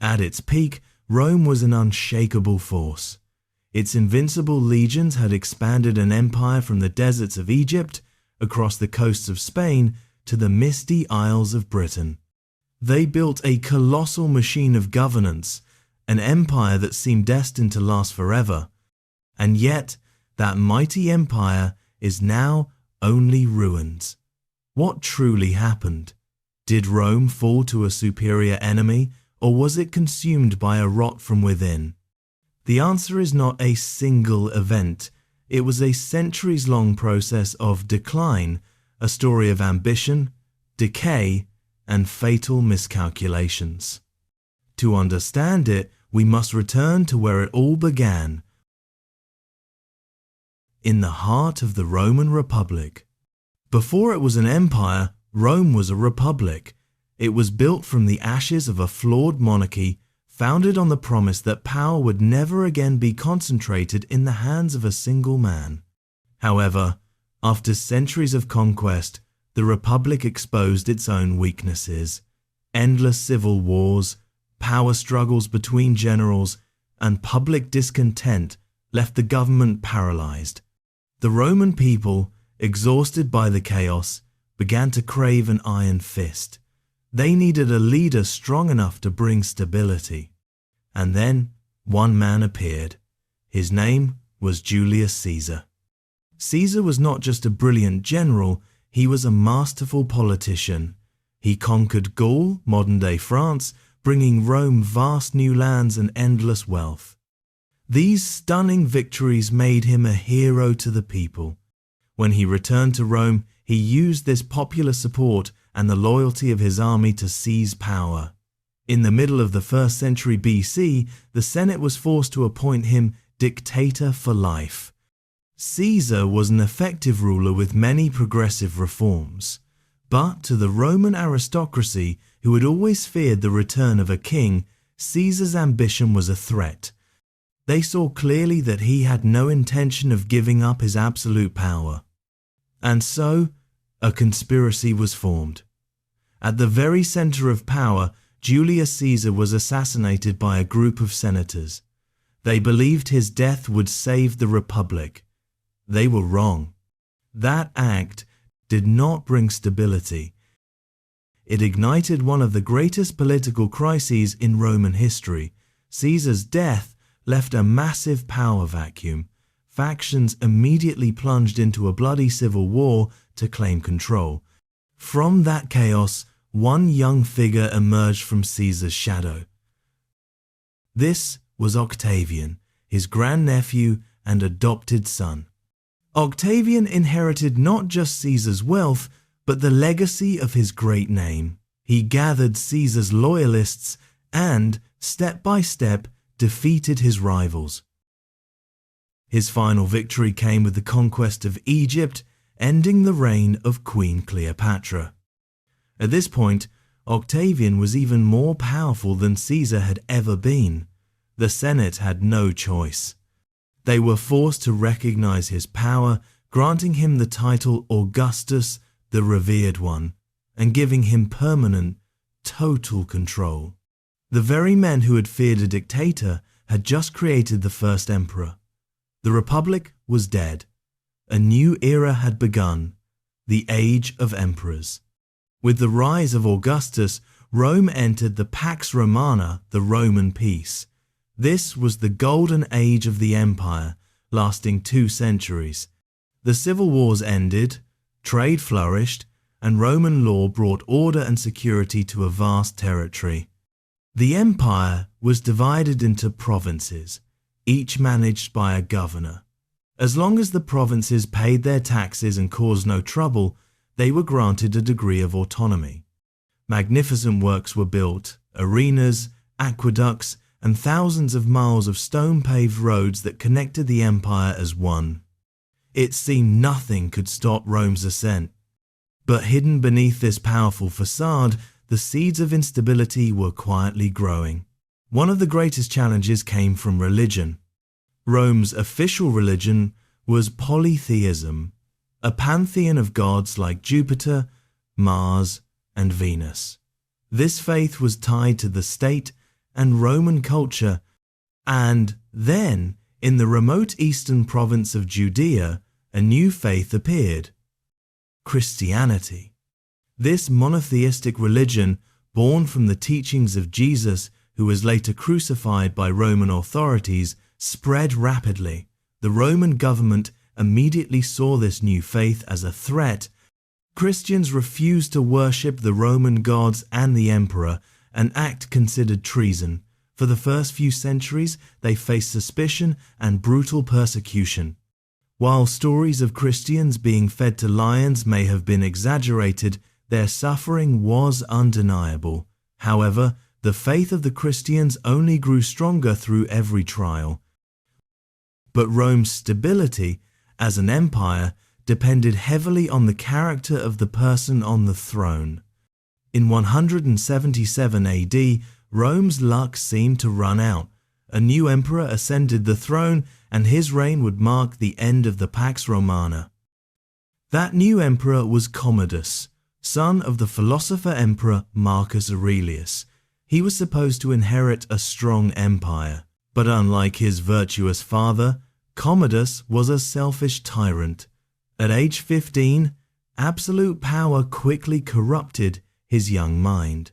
At its peak, Rome was an unshakable force. Its invincible legions had expanded an empire from the deserts of Egypt, across the coasts of Spain, to the misty Isles of Britain. They built a colossal machine of governance, an empire that seemed destined to last forever. And yet, that mighty empire is now only ruins. What truly happened? Did Rome fall to a superior enemy, or was it consumed by a rot from within? The answer is not a single event. It was a centuries-long process of decline, a story of ambition, decay, and fatal miscalculations. To understand it, we must return to where it all began, in the heart of the Roman Republic. Before it was an empire, Rome was a republic. It was built from the ashes of a flawed monarchy, founded on the promise that power would never again be concentrated in the hands of a single man. However, after centuries of conquest, the Republic exposed its own weaknesses. Endless civil wars, power struggles between generals, and public discontent left the government paralyzed. The Roman people, exhausted by the chaos, began to crave an iron fist. They needed a leader strong enough to bring stability. And then one man appeared. His name was Julius Caesar. Caesar was not just a brilliant general, he was a masterful politician. He conquered Gaul, modern-day France, bringing Rome vast new lands and endless wealth. These stunning victories made him a hero to the people. When he returned to Rome, he used this popular support and the loyalty of his army to seize power. In the middle of the 1st century BC, the Senate was forced to appoint him dictator for life. Caesar was an effective ruler with many progressive reforms. But to the Roman aristocracy, who had always feared the return of a king, Caesar's ambition was a threat. They saw clearly that he had no intention of giving up his absolute power. And so, a conspiracy was formed. At the very center of power, Julius Caesar was assassinated by a group of senators. They believed his death would save the Republic. They were wrong. That act did not bring stability. It ignited one of the greatest political crises in Roman history. Caesar's death left a massive power vacuum. Factions immediately plunged into a bloody civil war to claim control. From that chaos, one young figure emerged from Caesar's shadow. This was Octavian, his grandnephew and adopted son. Octavian inherited not just Caesar's wealth, but the legacy of his great name. He gathered Caesar's loyalists and, step by step, defeated his rivals. His final victory came with the conquest of Egypt, ending the reign of Queen Cleopatra. At this point, Octavian was even more powerful than Caesar had ever been. The Senate had no choice. They were forced to recognize his power, granting him the title Augustus, the Revered One, and giving him permanent, total control. The very men who had feared a dictator had just created the first emperor. The Republic was dead. A new era had begun, the Age of Emperors. With the rise of Augustus, Rome entered the Pax Romana, the Roman peace. This was the golden age of the empire, lasting 2 centuries. The civil wars ended, trade flourished, and Roman law brought order and security to a vast territory. The empire was divided into provinces, each managed by a governor. As long as the provinces paid their taxes and caused no trouble, they were granted a degree of autonomy. Magnificent works were built, arenas, aqueducts, and thousands of miles of stone-paved roads that connected the empire as one. It seemed nothing could stop Rome's ascent. But hidden beneath this powerful facade, the seeds of instability were quietly growing. One of the greatest challenges came from religion. Rome's official religion was polytheism, a pantheon of gods like Jupiter, Mars, and Venus. This faith was tied to the state and Roman culture, and then, in the remote eastern province of Judea, a new faith appeared: Christianity. This monotheistic religion, born from the teachings of Jesus, who was later crucified by Roman authorities, spread rapidly. The Roman government immediately saw this new faith as a threat. Christians refused to worship the Roman gods and the emperor, an act considered treason. For the first few centuries, they faced suspicion and brutal persecution. While stories of Christians being fed to lions may have been exaggerated, their suffering was undeniable. However, the faith of the Christians only grew stronger through every trial. But Rome's stability as an empire depended heavily on the character of the person on the throne. In 177 AD, Rome's luck seemed to run out. A new emperor ascended the throne, and his reign would mark the end of the Pax Romana. That new emperor was Commodus, son of the philosopher-emperor Marcus Aurelius. He was supposed to inherit a strong empire, but unlike his virtuous father, Commodus was a selfish tyrant. At age 15, absolute power quickly corrupted his young mind.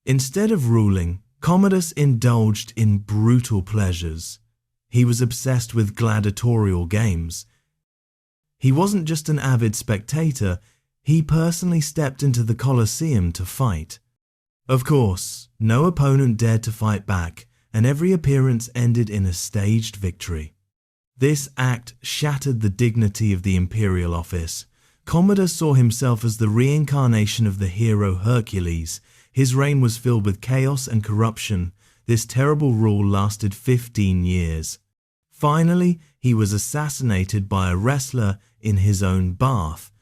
Instead of ruling, Commodus indulged in brutal pleasures. He was obsessed with gladiatorial games. He wasn't just an avid spectator, he personally stepped into the Colosseum to fight. Of course, no opponent dared to fight back, and every appearance ended in a staged victory. This act shattered the dignity of the imperial office. Commodus saw himself as the reincarnation of the hero Hercules. His reign was filled with chaos and corruption. This terrible rule lasted 15 years. Finally, he was assassinated by a wrestler in his own bath.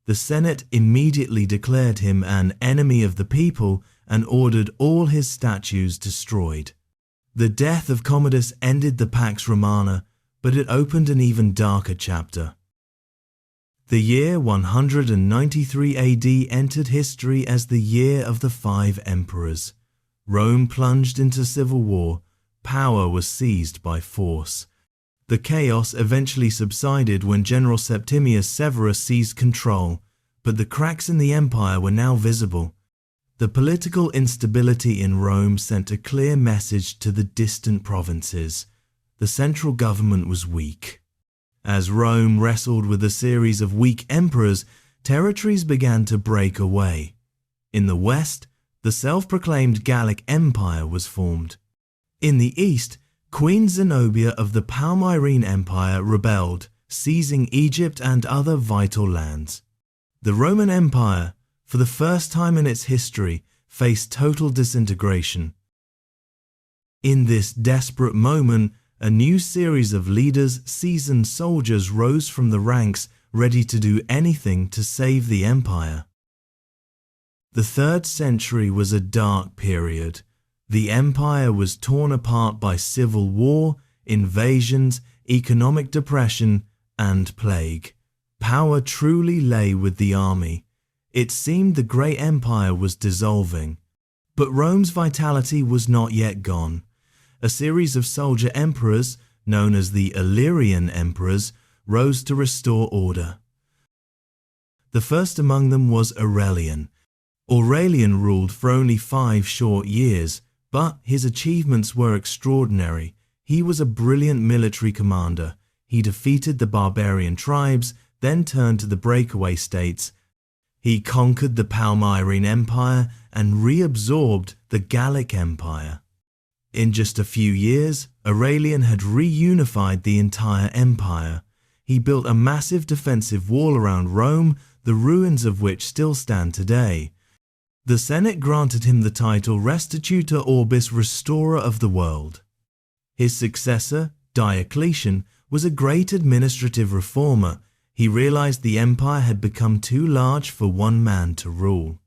The Senate immediately declared him an enemy of the people and ordered all his statues destroyed. The death of Commodus ended the Pax Romana, but it opened an even darker chapter. The year 193 AD entered history as the year of the 5 emperors. Rome plunged into civil war. Power was seized by force. The chaos eventually subsided when General Septimius Severus seized control, but the cracks in the empire were now visible. The political instability in Rome sent a clear message to the distant provinces. The central government was weak. As Rome wrestled with a series of weak emperors, territories began to break away. In the west, the self-proclaimed Gallic Empire was formed. In the east, Queen Zenobia of the Palmyrene Empire rebelled, seizing Egypt and other vital lands. The Roman Empire, for the first time in its history, faced total disintegration. In this desperate moment, a new series of leaders, seasoned soldiers, rose from the ranks, ready to do anything to save the empire. The 3rd century was a dark period. The empire was torn apart by civil war, invasions, economic depression, and plague. Power truly lay with the army. It seemed the great empire was dissolving. But Rome's vitality was not yet gone. A series of soldier emperors, known as the Illyrian emperors, rose to restore order. The first among them was Aurelian. Aurelian ruled for only 5 short years, but his achievements were extraordinary. He was a brilliant military commander. He defeated the barbarian tribes, then turned to the breakaway states. He conquered the Palmyrene Empire and reabsorbed the Gallic Empire. In just a few years, Aurelian had reunified the entire empire. He built a massive defensive wall around Rome, the ruins of which still stand today. The Senate granted him the title Restitutor Orbis, Restorer of the World. His successor, Diocletian, was a great administrative reformer. He realized the empire had become too large for one man to rule.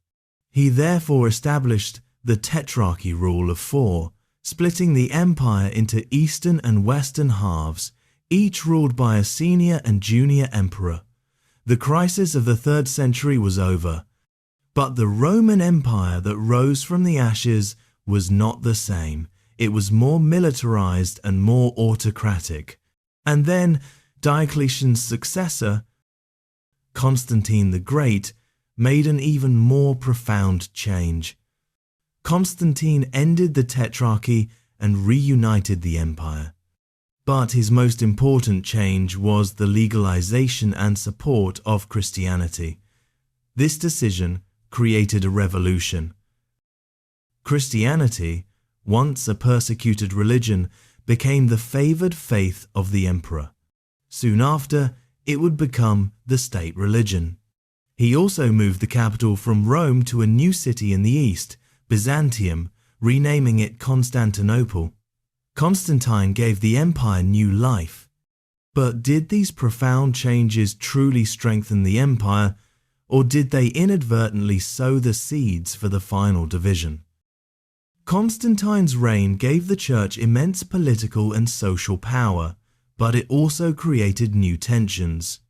He therefore established the Tetrarchy rule of 4, splitting the empire into eastern and western halves, each ruled by a senior and junior emperor. The crisis of the 3rd century was over, but the Roman Empire that rose from the ashes was not the same. It was more militarized and more autocratic. And then Diocletian's successor, Constantine the Great, made an even more profound change. Constantine ended the Tetrarchy and reunited the empire. But his most important change was the legalization and support of Christianity. This decision created a revolution. Christianity, once a persecuted religion, became the favored faith of the emperor. Soon after, it would become the state religion. He also moved the capital from Rome to a new city in the east, Byzantium, renaming it Constantinople. Constantine gave the empire new life. But did these profound changes truly strengthen the empire, or did they inadvertently sow the seeds for the final division? Constantine's reign gave the church immense political and social power, but it also created new tensions.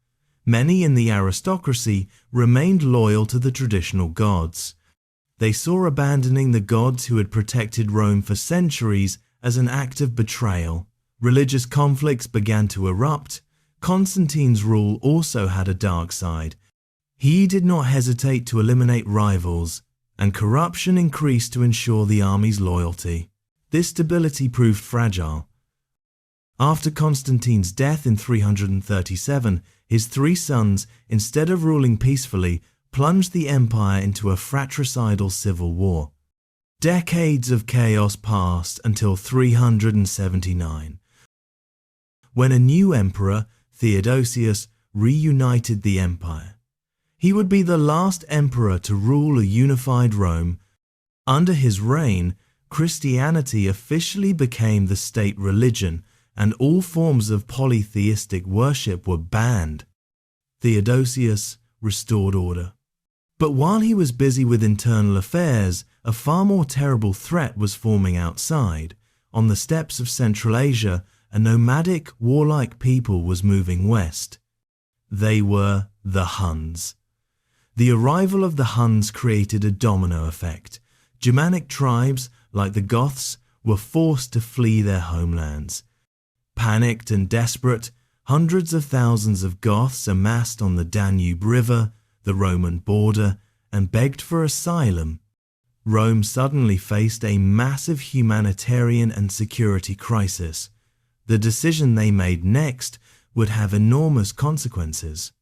Many in the aristocracy remained loyal to the traditional gods. They saw abandoning the gods who had protected Rome for centuries as an act of betrayal. Religious conflicts began to erupt. Constantine's rule also had a dark side. He did not hesitate to eliminate rivals, and corruption increased to ensure the army's loyalty. This stability proved fragile. After Constantine's death in 337, his three sons, instead of ruling peacefully, plunged the empire into a fratricidal civil war. Decades of chaos passed until 379, when a new emperor, Theodosius, reunited the empire. He would be the last emperor to rule a unified Rome. Under his reign, Christianity officially became the state religion, and all forms of polytheistic worship were banned. Theodosius restored order. But while he was busy with internal affairs, a far more terrible threat was forming outside. On the steppes of Central Asia, a nomadic, warlike people was moving west. They were the Huns. The arrival of the Huns created a domino effect. Germanic tribes, like the Goths, were forced to flee their homelands. Panicked and desperate, hundreds of thousands of Goths amassed on the Danube River, the Roman border, and begged for asylum. Rome suddenly faced a massive humanitarian and security crisis. The decision they made next would have enormous consequences.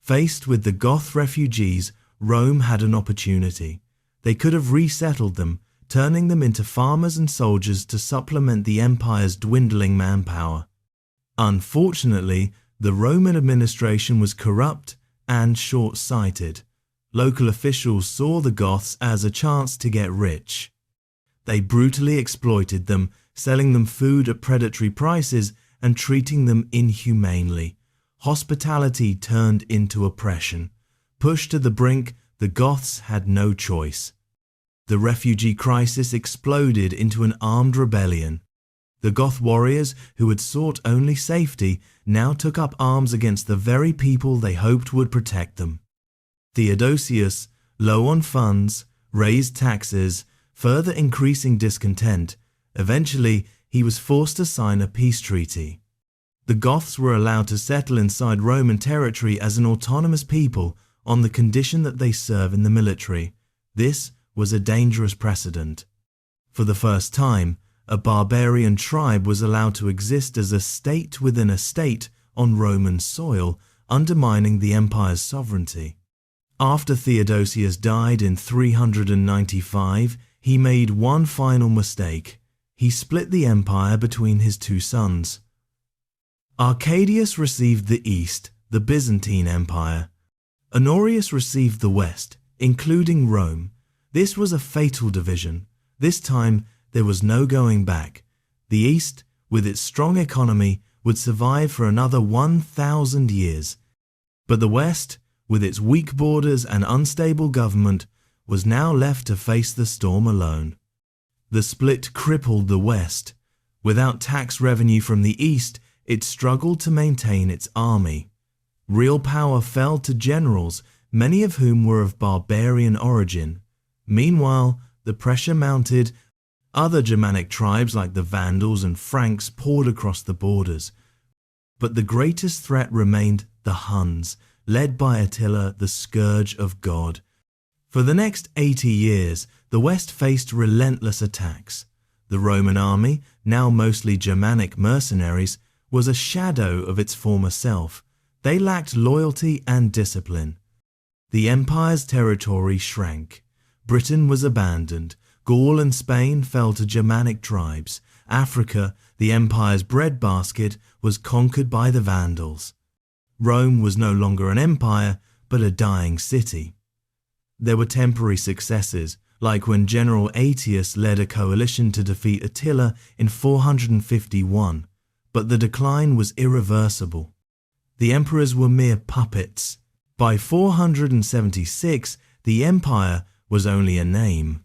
Faced with the Goth refugees, Rome had an opportunity. They could have resettled them, turning them into farmers and soldiers to supplement the empire's dwindling manpower. Unfortunately, the Roman administration was corrupt and short-sighted. Local officials saw the Goths as a chance to get rich. They brutally exploited them, selling them food at predatory prices and treating them inhumanely. Hospitality turned into oppression. Pushed to the brink, the Goths had no choice. The refugee crisis exploded into an armed rebellion. The Goth warriors, who had sought only safety, now took up arms against the very people they hoped would protect them. Theodosius, low on funds, raised taxes, further increasing discontent. Eventually, he was forced to sign a peace treaty. The Goths were allowed to settle inside Roman territory as an autonomous people on the condition that they serve in the military. This was a dangerous precedent. For the first time, a barbarian tribe was allowed to exist as a state within a state on Roman soil, undermining the empire's sovereignty. After Theodosius died in 395, he made one final mistake. He split the empire between his two sons. Arcadius received the east, the Byzantine Empire. Honorius received the west, including Rome. This was a fatal division. This time, there was no going back. The East, with its strong economy, would survive for another 1,000 years. But the West, with its weak borders and unstable government, was now left to face the storm alone. The split crippled the West. Without tax revenue from the East, it struggled to maintain its army. Real power fell to generals, many of whom were of barbarian origin. Meanwhile, the pressure mounted Other Germanic tribes like the Vandals and Franks poured across the borders. But the greatest threat remained the Huns, led by Attila, the Scourge of God. For the next 80 years, the West faced relentless attacks. The Roman army, now mostly Germanic mercenaries, was a shadow of its former self. They lacked loyalty and discipline. The empire's territory shrank. Britain was abandoned. Gaul and Spain fell to Germanic tribes. Africa, the empire's breadbasket, was conquered by the Vandals. Rome was no longer an empire, but a dying city. There were temporary successes, like when General Aetius led a coalition to defeat Attila in 451, but the decline was irreversible. The emperors were mere puppets. By 476, the empire was only a name.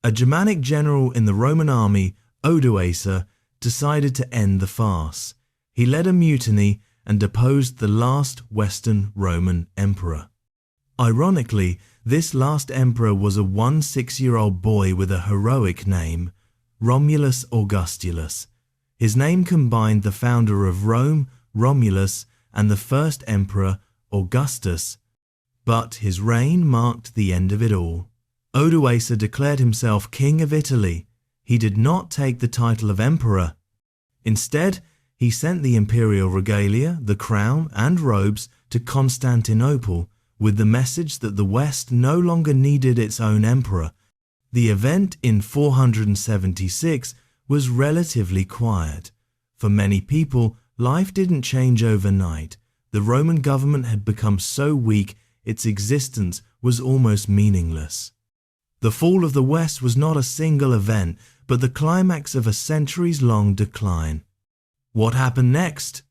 A Germanic general in the Roman army, Odoacer, decided to end the farce. He led a mutiny and deposed the last Western Roman emperor. Ironically, this last emperor was a 16-year-old boy with a heroic name, Romulus Augustulus. His name combined the founder of Rome, Romulus, and the first emperor, Augustus, but his reign marked the end of it all. Odoacer declared himself king of Italy. He did not take the title of emperor. Instead, he sent the imperial regalia, the crown, and robes to Constantinople with the message that the West no longer needed its own emperor. The event in 476 was relatively quiet. For many people, life didn't change overnight. The Roman government had become so weak, its existence was almost meaningless. The fall of the West was not a single event, but the climax of a centuries-long decline. What happened next?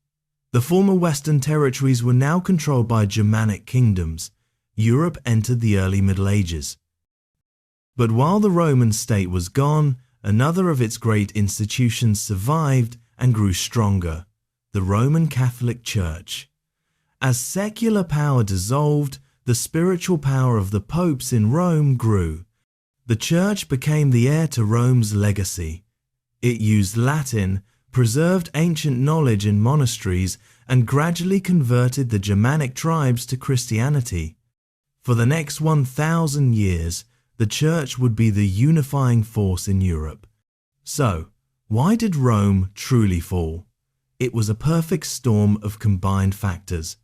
The former Western territories were now controlled by Germanic kingdoms. Europe entered the early Middle Ages. But while the Roman state was gone, another of its great institutions survived and grew stronger: the Roman Catholic Church. As secular power dissolved, the spiritual power of the popes in Rome grew. The Church became the heir to Rome's legacy. It used Latin, preserved ancient knowledge in monasteries, and gradually converted the Germanic tribes to Christianity. For the next 1,000 years, the Church would be the unifying force in Europe. So, why did Rome truly fall? It was a perfect storm of combined factors.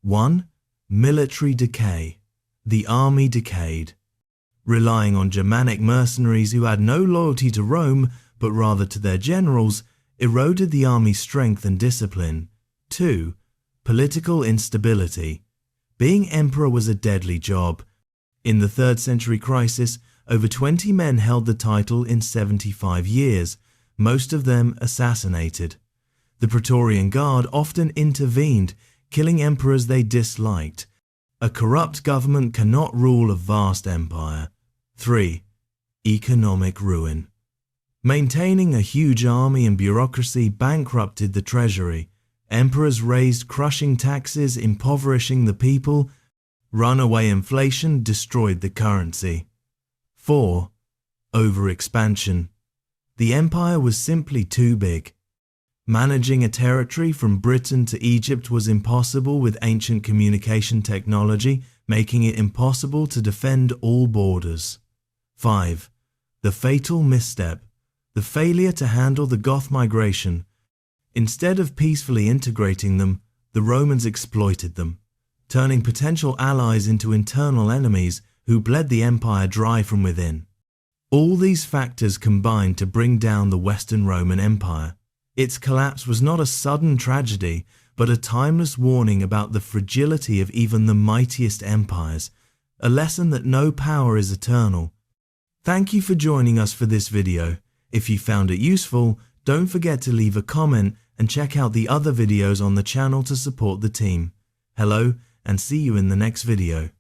1. Military decay. The army decayed. Relying on Germanic mercenaries who had no loyalty to Rome, but rather to their generals, eroded the army's strength and discipline. 2. Political instability. Being emperor was a deadly job. In the 3rd century crisis, over 20 men held the title in 75 years, most of them assassinated. The Praetorian Guard often intervened, killing emperors they disliked. A corrupt government cannot rule a vast empire. 3. Economic ruin. Maintaining a huge army and bureaucracy bankrupted the treasury. Emperors raised crushing taxes, impoverishing the people. Runaway inflation destroyed the currency. 4. Overexpansion. The empire was simply too big. Managing a territory from Britain to Egypt was impossible with ancient communication technology, making it impossible to defend all borders. 5. The fatal misstep. The failure to handle the Goth migration. Instead of peacefully integrating them, the Romans exploited them, turning potential allies into internal enemies who bled the empire dry from within. All these factors combined to bring down the Western Roman Empire. Its collapse was not a sudden tragedy, but a timeless warning about the fragility of even the mightiest empires, a lesson that no power is eternal. Thank you for joining us for this video. If you found it useful, don't forget to leave a comment and check out the other videos on the channel to support the team. Hello, and see you in the next video.